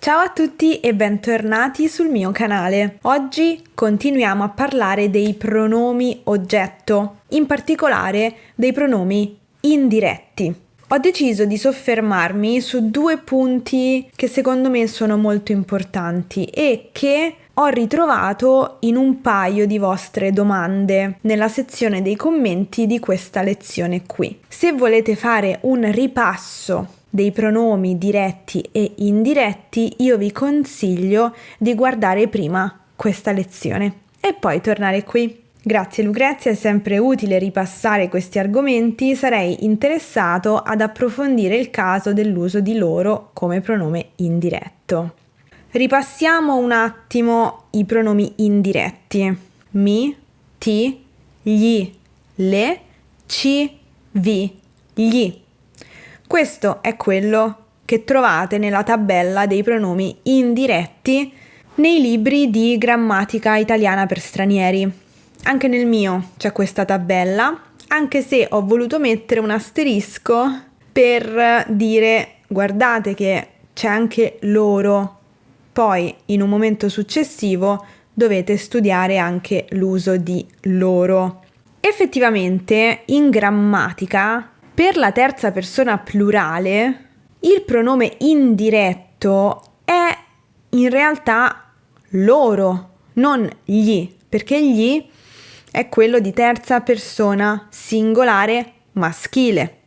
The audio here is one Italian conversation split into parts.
Ciao a tutti e bentornati sul mio canale. Oggi continuiamo a parlare dei pronomi oggetto, in particolare dei pronomi indiretti. Ho deciso di soffermarmi su due punti che secondo me sono molto importanti e che ho ritrovato in un paio di vostre domande nella sezione dei commenti di questa lezione qui. Se volete fare un ripasso dei pronomi diretti e indiretti, io vi consiglio di guardare prima questa lezione e poi tornare qui. Grazie Lucrezia, è sempre utile ripassare questi argomenti. Sarei interessato ad approfondire il caso dell'uso di loro come pronome indiretto. Ripassiamo un attimo i pronomi indiretti. Mi, ti, gli, le, ci, vi, gli. Questo è quello che trovate nella tabella dei pronomi indiretti nei libri di grammatica italiana per stranieri. Anche nel mio c'è questa tabella, anche se ho voluto mettere un asterisco per dire guardate che c'è anche loro. Poi in un momento successivo dovete studiare anche l'uso di loro. Effettivamente in grammatica per la terza persona plurale, il pronome indiretto è in realtà loro, non gli, perché gli è quello di terza persona singolare maschile.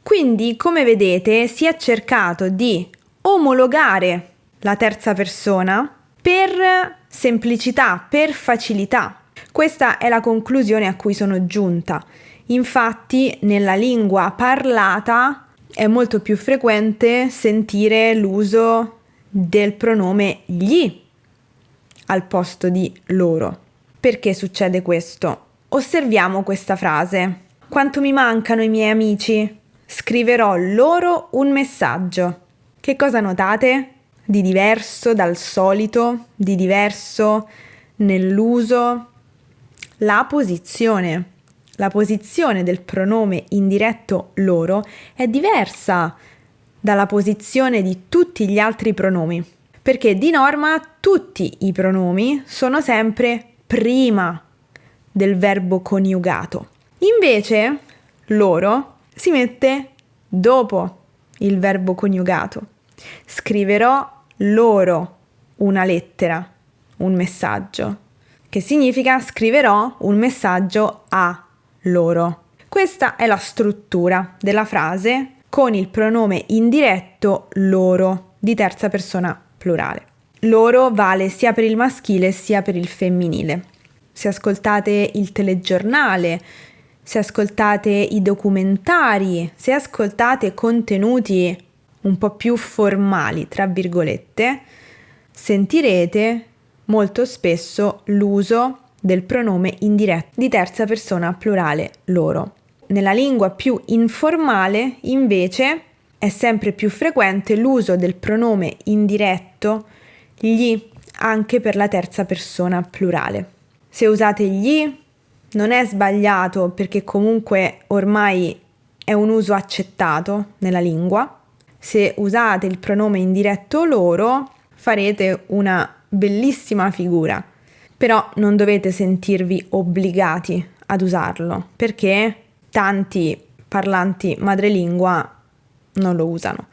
Quindi, come vedete, si è cercato di omologare la terza persona per semplicità, per facilità. Questa è la conclusione a cui sono giunta. Infatti, nella lingua parlata è molto più frequente sentire l'uso del pronome gli al posto di loro. Perché succede questo? Osserviamo questa frase. Quanto mi mancano i miei amici? Scriverò loro un messaggio. Che cosa notate? Di diverso dal solito, di diverso nell'uso? La posizione. La posizione del pronome indiretto loro è diversa dalla posizione di tutti gli altri pronomi, perché di norma tutti i pronomi sono sempre prima del verbo coniugato. Invece loro si mette dopo il verbo coniugato. Scriverò loro una lettera, un messaggio, che significa scriverò un messaggio a loro. Questa è la struttura della frase con il pronome indiretto loro di terza persona plurale. Loro vale sia per il maschile sia per il femminile. Se ascoltate il telegiornale, se ascoltate i documentari, se ascoltate contenuti un po' più formali, tra virgolette, sentirete molto spesso l'uso del pronome indiretto di terza persona plurale loro. Nella lingua più informale, invece, è sempre più frequente l'uso del pronome indiretto gli anche per la terza persona plurale. Se usate gli non è sbagliato perché comunque ormai è un uso accettato nella lingua. Se usate il pronome indiretto loro farete una bellissima figura. Però non dovete sentirvi obbligati ad usarlo, perché tanti parlanti madrelingua non lo usano.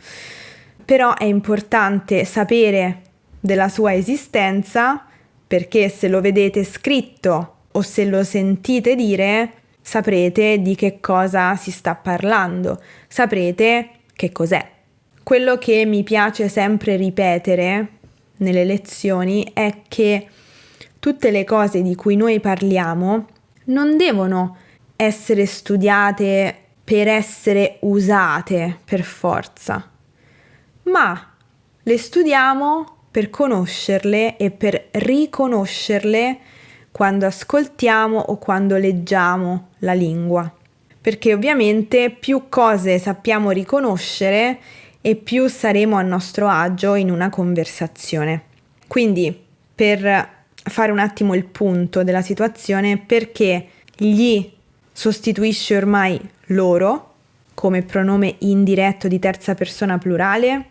Però è importante sapere della sua esistenza, perché se lo vedete scritto o se lo sentite dire, saprete di che cosa si sta parlando, saprete che cos'è. Quello che mi piace sempre ripetere nelle lezioni è che tutte le cose di cui noi parliamo non devono essere studiate per essere usate per forza, ma le studiamo per conoscerle e per riconoscerle quando ascoltiamo o quando leggiamo la lingua. Perché ovviamente più cose sappiamo riconoscere e più saremo a nostro agio in una conversazione. Quindi, per fare un attimo il punto della situazione, perché gli sostituisce ormai loro come pronome indiretto di terza persona plurale?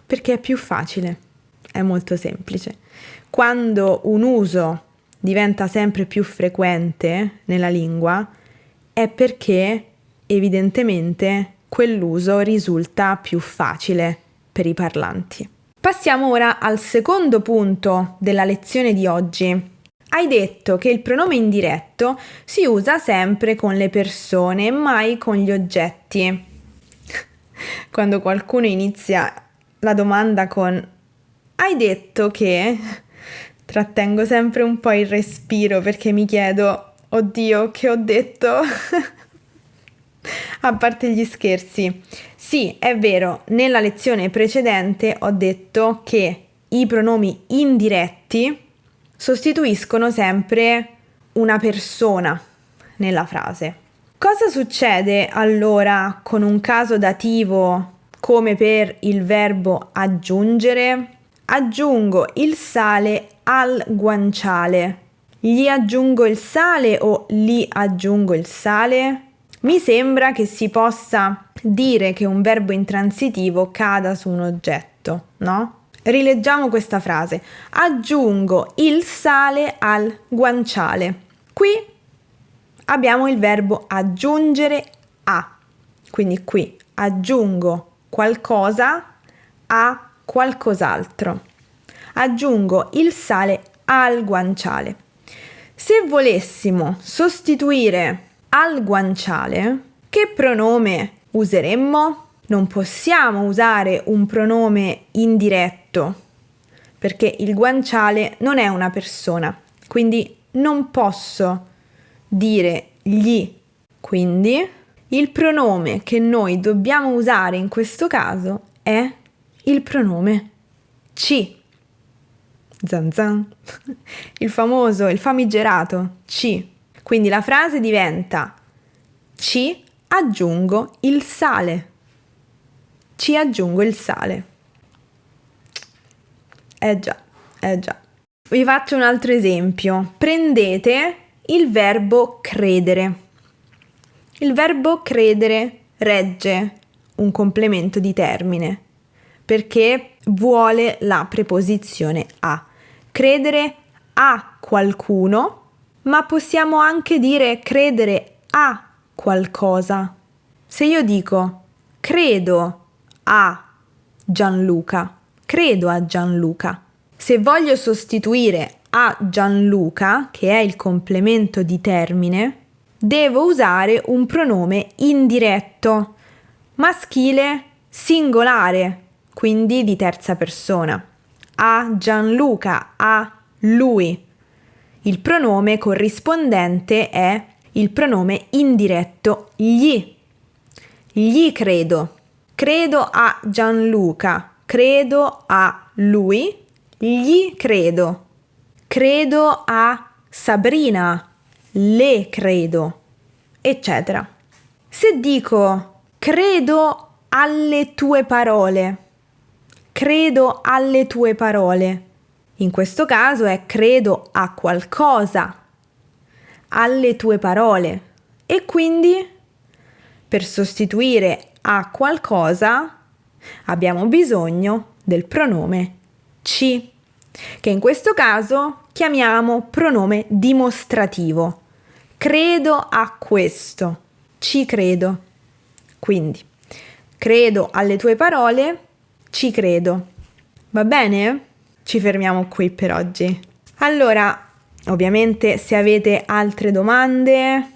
Perché è più facile. È molto semplice. Quando un uso diventa sempre più frequente nella lingua è perché evidentemente quell'uso risulta più facile per i parlanti. Passiamo ora al secondo punto della lezione di oggi. Hai detto che il pronome indiretto si usa sempre con le persone e mai con gli oggetti. Quando qualcuno inizia la domanda con hai detto che, trattengo sempre un po' il respiro perché mi chiedo, oddio, che ho detto? A parte gli scherzi. Sì, è vero, nella lezione precedente ho detto che i pronomi indiretti sostituiscono sempre una persona nella frase. Cosa succede allora con un caso dativo come per il verbo aggiungere? Aggiungo il sale al guanciale. Gli aggiungo il sale o li aggiungo il sale? Mi sembra che si possa dire che un verbo intransitivo cada su un oggetto, no? Rileggiamo questa frase. Aggiungo il sale al guanciale. Qui abbiamo il verbo aggiungere a. Quindi qui aggiungo qualcosa a qualcos'altro. Aggiungo il sale al guanciale. Se volessimo sostituire al guanciale, che pronome useremmo? Non possiamo usare un pronome indiretto, perché il guanciale non è una persona, quindi non posso dire gli. Quindi il pronome che noi dobbiamo usare in questo caso è il pronome ci. Zan zan. Il famigerato ci. Quindi la frase diventa ci aggiungo il sale. Ci aggiungo il sale. Già. Vi faccio un altro esempio. Prendete il verbo credere. Il verbo credere regge un complemento di termine perché vuole la preposizione a. Credere a qualcuno, ma possiamo anche dire credere a qualcosa. Se io dico credo a Gianluca, credo a Gianluca. Se voglio sostituire a Gianluca, che è il complemento di termine, devo usare un pronome indiretto, maschile singolare, quindi di terza persona. A Gianluca, a lui. Il pronome corrispondente è il pronome indiretto gli. Gli credo. Credo a Gianluca. Credo a lui. Gli credo. Credo a Sabrina. Le credo. Eccetera. Se dico credo alle tue parole. Credo alle tue parole. In questo caso è credo a qualcosa, alle tue parole. E quindi per sostituire a qualcosa abbiamo bisogno del pronome ci, che in questo caso chiamiamo pronome dimostrativo. Credo a questo, ci credo. Quindi, credo alle tue parole, ci credo. Va bene? Ci fermiamo qui per oggi. Allora, ovviamente se avete altre domande,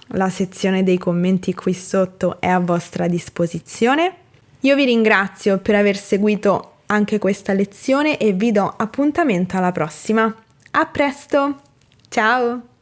la sezione dei commenti qui sotto è a vostra disposizione. Io vi ringrazio per aver seguito anche questa lezione e vi do appuntamento alla prossima. A presto! Ciao!